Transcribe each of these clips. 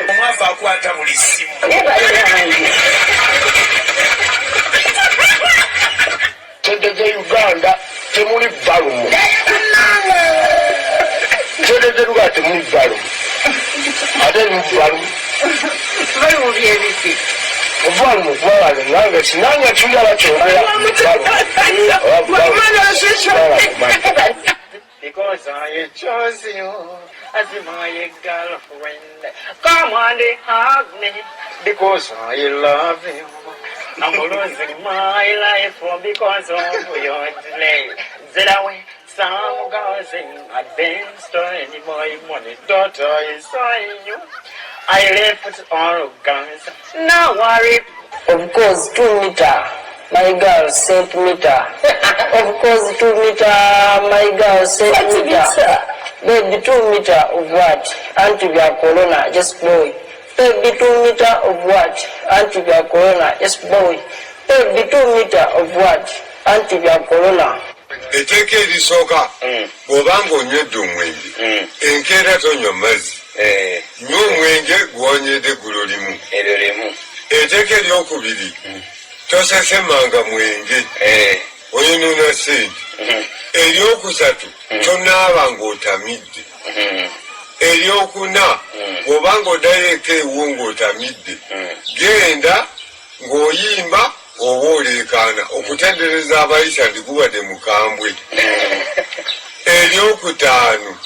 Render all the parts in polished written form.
Omwavu akwata buli ssimu. Tegeze Uganda temuli balumu. Tegeze Uganda temuli balumu. Ate mu balumu. Balumu byebiki. Balumu kwalale nange sinanga kindala kyogera. Because I chose you as my girlfriend. Come on and hug me because I love you. I'm losing my life because of your delay. That way, some girls in advance story my money. Daughter is on you. I left all guns. No worry. Of course, 2 meter. My girl, centimeter. Of course, 2 meter. My girl, centimeter. Baby, 2 meter of what? Antivia corona, just boy. Baby, 2 meter of what? Antivia corona, just boy. Baby, 2 meter of what? Antivia corona. Eteke erisoka bw'obanga onywedde omwenge enkeera tonywa mazzi nywa omwenge gw'onyedde gulo limu. Eteke eryokubiri tosesemanga mwenge oyonoona sente. Eryokusatu tonaaba ng'otamidde. Eryokuna bw'obanga oddayo eka ewo ng'otamidde genda ng'oyimba oba oleekaana okutendereza abayisa ndigubadde mukambwe. Eryokutaano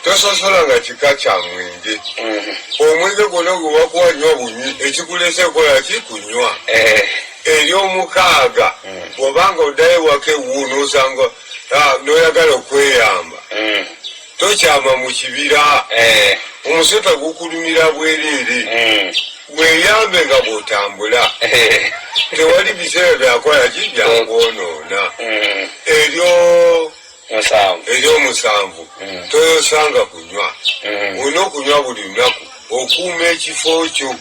tososola nga kika kya mwenge. Omwenge gwonna gwe bakuwanywa bunywi ekikulese kola ki kunywa. Eryomukaaga bw'obanga oddayo waka ewu n'osanga n'oyagala okweyamba tokyama mu kibira omusota gukulumira bwereere weeyambe nga bw'otambula tewali biseera byakola ki byangoonoona. Eryomusanvu toyosanga kunywa. Olina okunywa buli lunaku okuuma ekifo kyo.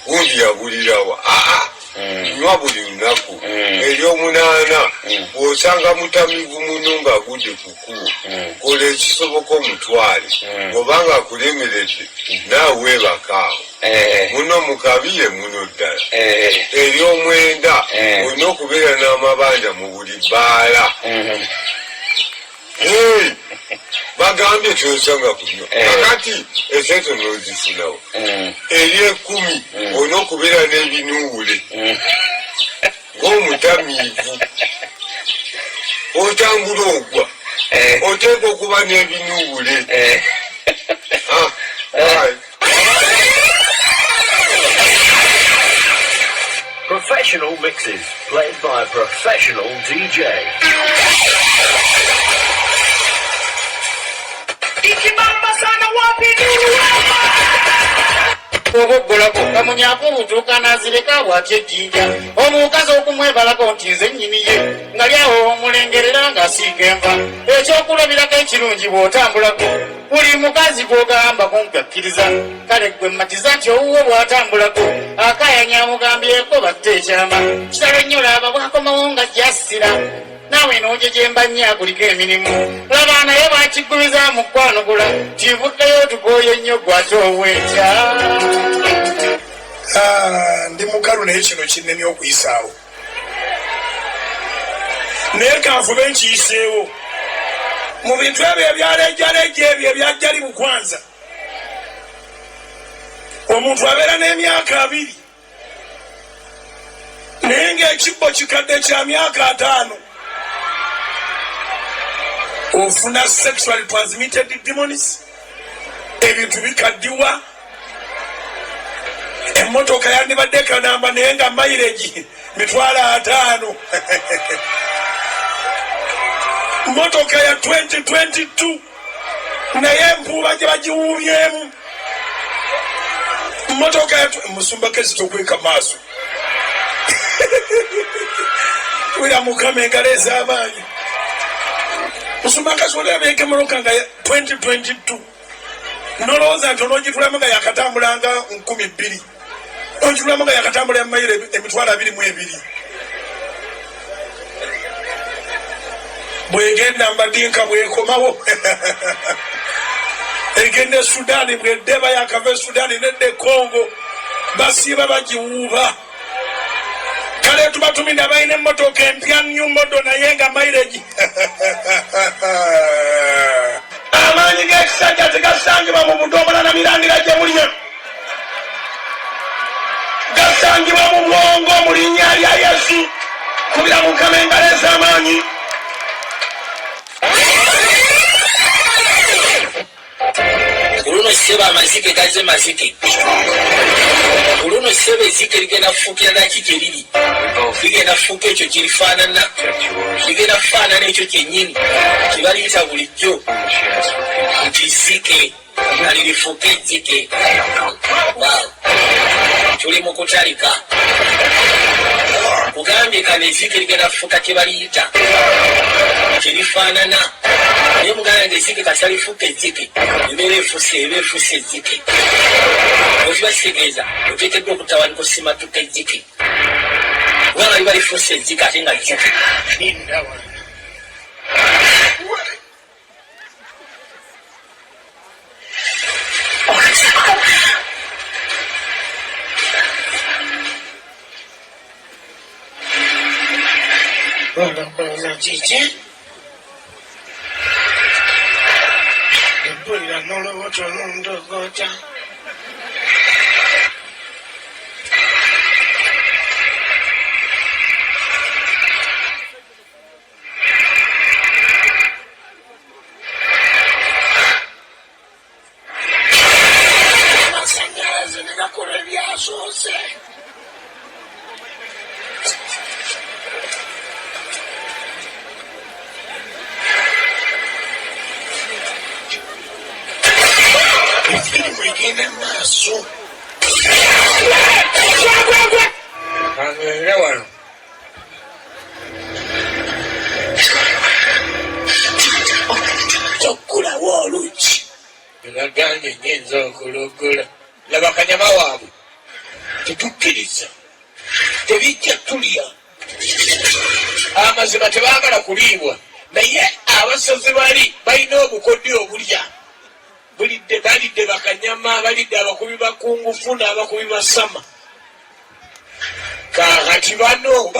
Gundi yabulirawa nywa buli lunaku. Eryomunaana bw'osanga mutamivu muno ng'agudde ku kkubo kola ekisoboka omutwale. Bw'obanga akulemeredde naawe weebakaawo muno mukabire muno ddala. Eryomwenda olina okubeera n'amabanja mu buli bbaala. Bagambye tuyosanga kunywa kakati esente n'ozifunawo. Ery'ekumi olina okubeera n'ebinuubule ng'omutamiivu. Otambula ogwa oteeka okuba n'ebinuubule. Professional mixes played by a professional DJ. Obogolako kamunyako butuuka n'azireka bw'atya ejjinja omukazi okumwebalako nti nze nnyini ye nga lyawo omulengerera ng'asiiga enva. Ekyokulabirako ekirungi bw'otambulako buli mukazi gw'ogamba kunkakkiriza kale gwe mmatiza nti owuwo bw'atambulako akayanya amugambyeko batta ekyama kitalo nnyo laba bw'akomawo nga jjassira naawe n'ojejemba nnyo akuliko emirimu. Laba naye bw'akiggubiza mu kwanugula kivuddeyo tugoye nnyo gw'ate ow'enkya. Ndi mukalu naye kino kinnemye okuyisaawo. Naye kanfube nkiyiseewo. Mu bintu ebyo ebyalejjalejja ebyo ebyajjali bukwanza. Omuntu abeera n'emyaka 2 naye ng'ekibbo kikadde kya myaka 5. Ofuna sexually transmitted demons. Ebintu bikaddiwa. Emmotoka yandibadde kanamba naye nga mileage mitwalo 5. Motoka ya 2022 naye empuuba gye bagiwuubyemu. Motoka ya musumba kezi tokweka maaso. Wira mukama engalo ez'amaanyi. Musumba kezi olabeka emmotoka nga 2022 nolowooza nti onoogitulamu nga yakatambulanga 12,000 ogitulamu nga yakatambula emayiro emitwalo 22. Bwegenda mbadinka bwekomawo egende Sudani bwedde bayakava Sudani nedde Congo basiiba bagiwuuba kale tubatumidde balina emmotoka empya new model naye nga mileage amaanyi g'ekisajja tegasangibwa mu budomola na mirandira gye mulinya gasangibwa mu bwongo mu linnya lya Yesu kubira mu kamengalo ez'amaanyi Uluno seba amazike gaze mazike. Uluno seba ezike ligenda kufuukira naki gye liri. Ligenda kufuuka ekyo kirifaanana. Ligenda kufaanana ekyo kyennyini. Kye baliyita bulijjo. Nti zike. Nga lirifuuka ezzike. Tuli mu kutalika. Kugambye kano ezike ligenda kufuuka kye baliyita. Kirifaanana. Naye muganda ng'ezike kati talifuuka ezzike. Embeera efuuse eba efuuse ezzike. Okiba kitegeeza oteekeddwa okutawanika osimatuka ezzike. Kubanga liba lifuuse ezzike ate nga zzike. Wanakoza kiki? Mpulira n'olubuto n'ondogota. Amasannyalaze ne gakola ebyasoose. Egenda maaso. Kangere wano. Tokkulawo oluki. Egaganye nnyinza okulugula. Laba kanyama waabwe. Tetukkiriza. Tebijja tulya. Amazima tebaagala kuliibwa. Naye abasaze bali balina obukodyo obulya. Bulidde balidde bakanyama balidde abakubi bakungufu n'abakubi basama. Kakati bano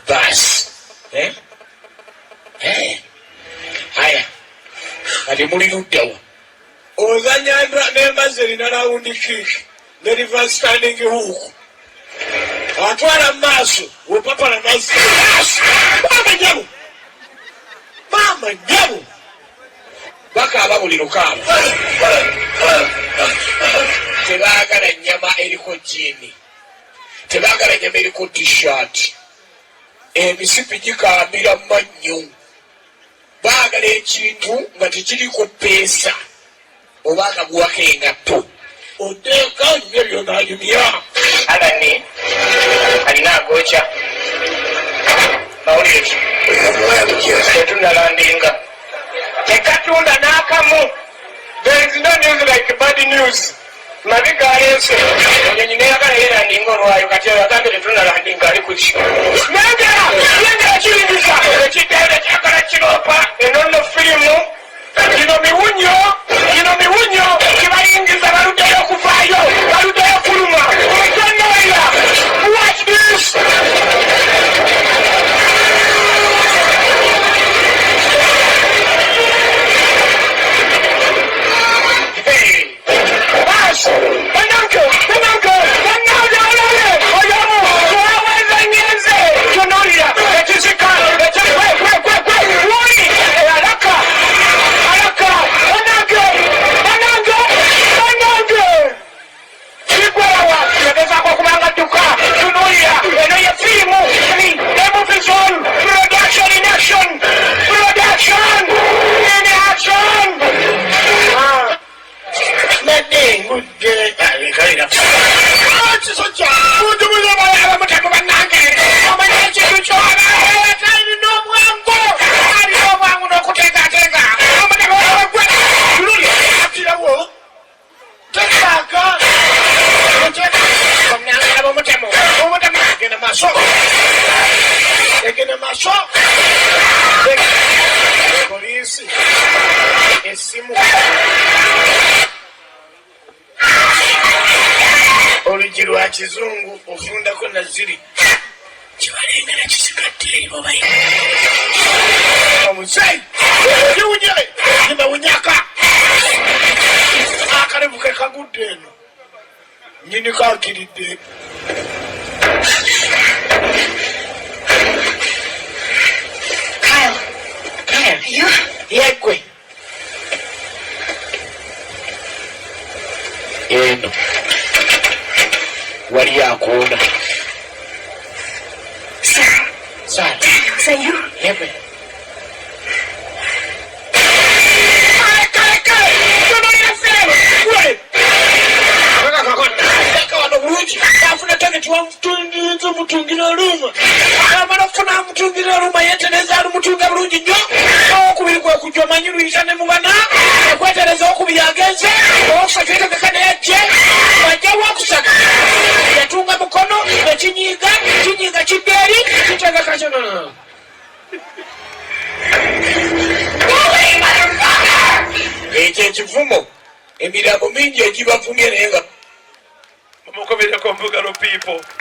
basi haya kati muli luddawa ozanya n'embazi erina rawundi kick ne river standing hook atwala maaso wopapala mazzi mama nyamu bakaaba buli lukaaba tebaagala nnyama eriko jini tebaagala nnyama eriko t-shirt emisipi gikaambira mannyo baagala ekintu nga tekiriko peesa oba akaguwako engatto oteeka nnyo byonanyumya alani alina agooca mawulire ki tetunalandinga tekatunda n'akamu. There is no news like bad news. Mabika alese onyonyi neyagala yelandinga olwayo kati agambe tetunalandinga ali kuki nengera kiringiza ekiddeere kyagala kiropa enono firimu gino miwunyo kibayingiza baluddeyo okuvaayo baluddeyo kuluma otonoira watch this. Taking in my shop. kizungu ofundako naziri kibalengera kisigadde bobayi omusai kiwunye nimawunyaka akalevu ke kagudde eno nyini kakiridde yegwe eno wali akoona yegwe afuna tageti wamutungiza omutungira oluma amala okufuna amutungira oluma yetereza alumutunga bulungi nnyo okubiri gwe kujja omanyi luyisa ne mubana ekwetereza okubiri agenze owokusatu yetegeka neyajje wajja wokusatu yatunga mukono ekinyiiga kiddeeri kitegeka kyono ekyo ekivumo emirambo mingi egibavumye naye nga mukobere ko mbugalo people